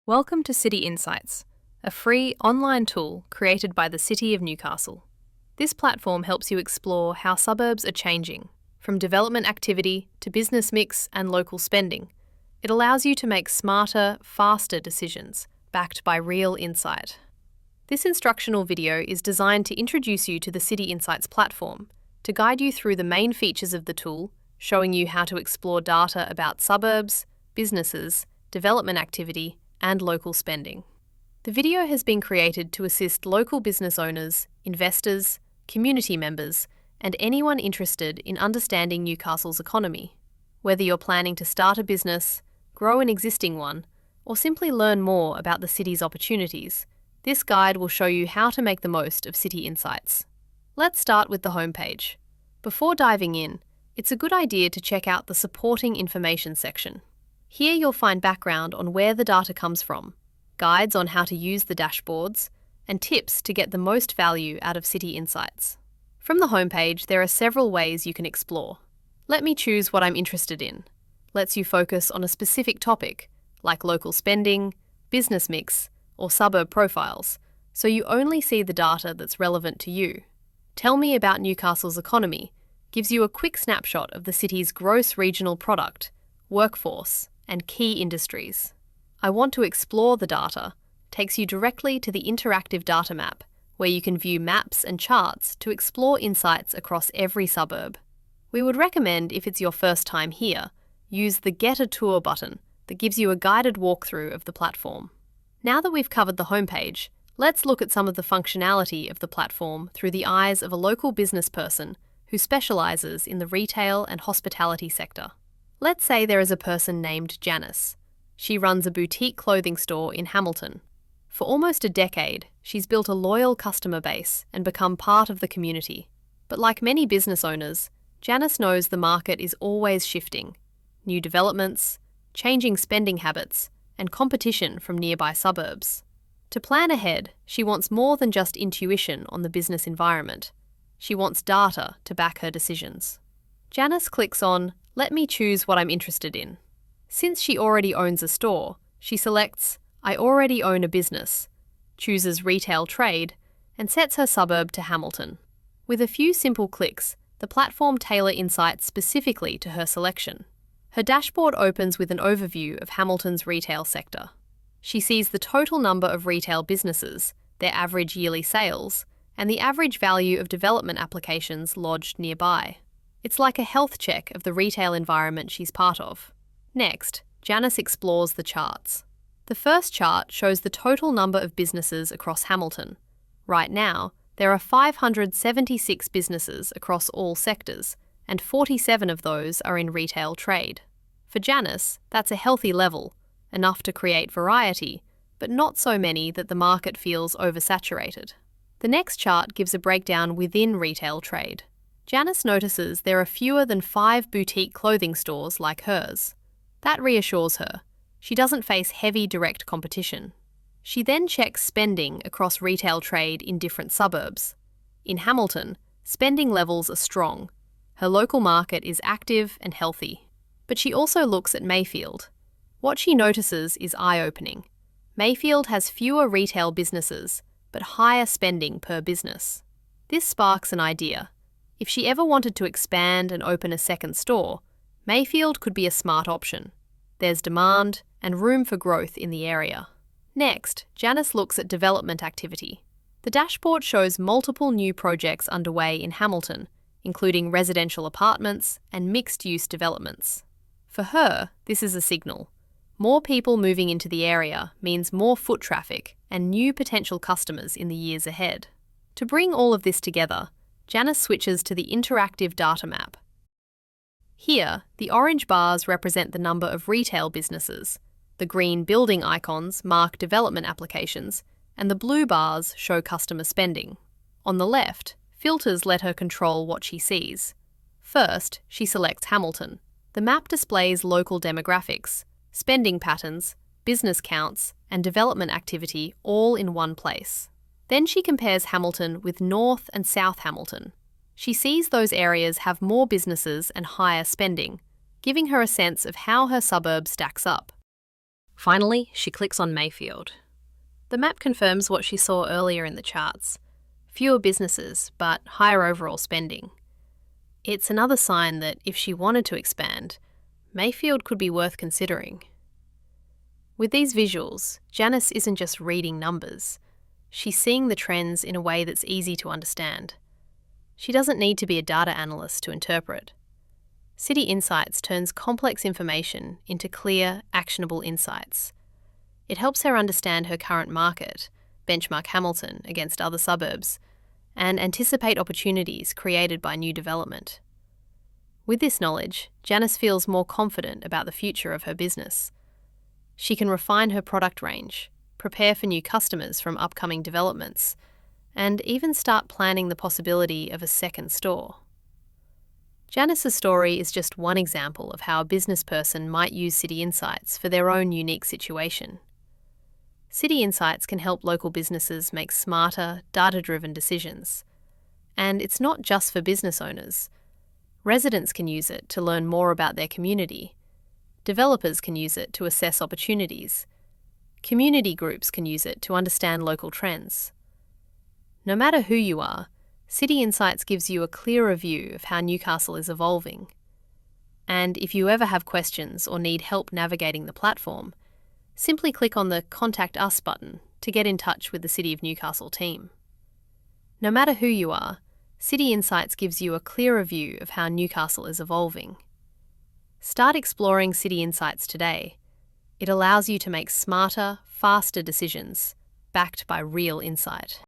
Welcome to City Insights, a free online tool created by the City of Newcastle. This platform helps you explore how suburbs are changing, from development activity to business mix and local spending. It allows you to make smarter, faster decisions, backed by real insight. This instructional video is designed to introduce you to the City Insights platform, to guide you through the main features of the tool, showing you how to explore data about suburbs, businesses, development activity, and local spending. The video has been created to assist local business owners, investors, community members, and anyone interested in understanding Newcastle's economy. Whether you're planning to start a business, grow an existing one, or simply learn more about the city's opportunities, this guide will show you how to make the most of City Insights. Let's start with the homepage. Before diving in, it's a good idea to check out the supporting information section. Here you'll find background on where the data comes from, guides on how to use the dashboards, and tips to get the most value out of City Insights. From the homepage, there are several ways you can explore. Let me choose what I'm interested in. Lets you focus on a specific topic, like local spending, business mix, or suburb profiles, so you only see the data that's relevant to you. Tell me about Newcastle's economy gives you a quick snapshot of the city's gross regional product, workforce, and key industries. I want to explore the data takes you directly to the interactive data map, where you can view maps and charts to explore insights across every suburb. We would recommend, if it's your first time here, use the Get a Tour button that gives you a guided walkthrough of the platform. Now that we've covered the homepage, let's look at some of the functionality of the platform through the eyes of a local business person who specialises in the retail and hospitality sector. Let's say there is a person named Janice. She runs a boutique clothing store in Hamilton. For almost a decade, she's built a loyal customer base and become part of the community. But like many business owners, Janice knows the market is always shifting. New developments, changing spending habits, and competition from nearby suburbs. To plan ahead, she wants more than just intuition on the business environment. She wants data to back her decisions. Janice clicks on Let me choose what I'm interested in. Since she already owns a store, she selects I already own a business, chooses retail trade, and sets her suburb to Hamilton. With a few simple clicks, the platform tailors insights specifically to her selection. Her dashboard opens with an overview of Hamilton's retail sector. She sees the total number of retail businesses, their average yearly sales, and the average value of development applications lodged nearby. It's like a health check of the retail environment she's part of. Next, Janice explores the charts. The first chart shows the total number of businesses across Hamilton. Right now, there are 576 businesses across all sectors, and 47 of those are in retail trade. For Janice, that's a healthy level, enough to create variety, but not so many that the market feels oversaturated. The next chart gives a breakdown within retail trade. Janice notices there are fewer than 5 boutique clothing stores like hers. That reassures her. She doesn't face heavy direct competition. She then checks spending across retail trade in different suburbs. In Hamilton, spending levels are strong. Her local market is active and healthy. But she also looks at Mayfield. What she notices is eye-opening. Mayfield has fewer retail businesses, but higher spending per business. This sparks an idea. If she ever wanted to expand and open a second store, Mayfield could be a smart option. There's demand and room for growth in the area. Next, Janice looks at development activity. The dashboard shows multiple new projects underway in Hamilton, including residential apartments and mixed-use developments. For her, this is a signal. More people moving into the area means more foot traffic and new potential customers in the years ahead. To bring all of this together, Janice switches to the interactive data map. Here, the orange bars represent the number of retail businesses, the green building icons mark development applications, and the blue bars show customer spending. On the left, filters let her control what she sees. First, she selects Hamilton. The map displays local demographics, spending patterns, business counts, and development activity all in one place. Then she compares Hamilton with North and South Hamilton. She sees those areas have more businesses and higher spending, giving her a sense of how her suburb stacks up. Finally, she clicks on Mayfield. The map confirms what she saw earlier in the charts. Fewer businesses, but higher overall spending. It's another sign that if she wanted to expand, Mayfield could be worth considering. With these visuals, Janice isn't just reading numbers. She's seeing the trends in a way that's easy to understand. She doesn't need to be a data analyst to interpret. City Insights turns complex information into clear, actionable insights. It helps her understand her current market, benchmark Hamilton against other suburbs, and anticipate opportunities created by new development. With this knowledge, Janice feels more confident about the future of her business. She can refine her product range, prepare for new customers from upcoming developments, and even start planning the possibility of a second store. Janice's story is just one example of how a business person might use City Insights for their own unique situation. City Insights can help local businesses make smarter, data-driven decisions. And it's not just for business owners. Residents can use it to learn more about their community. Developers can use it to assess opportunities. Community groups can use it to understand local trends. No matter who you are, City Insights gives you a clearer view of how Newcastle is evolving. And if you ever have questions or need help navigating the platform, simply click on the Contact Us button to get in touch with the City of Newcastle team. No matter who you are, City Insights gives you a clearer view of how Newcastle is evolving. Start exploring City Insights today. It allows you to make smarter, faster decisions, backed by real insight.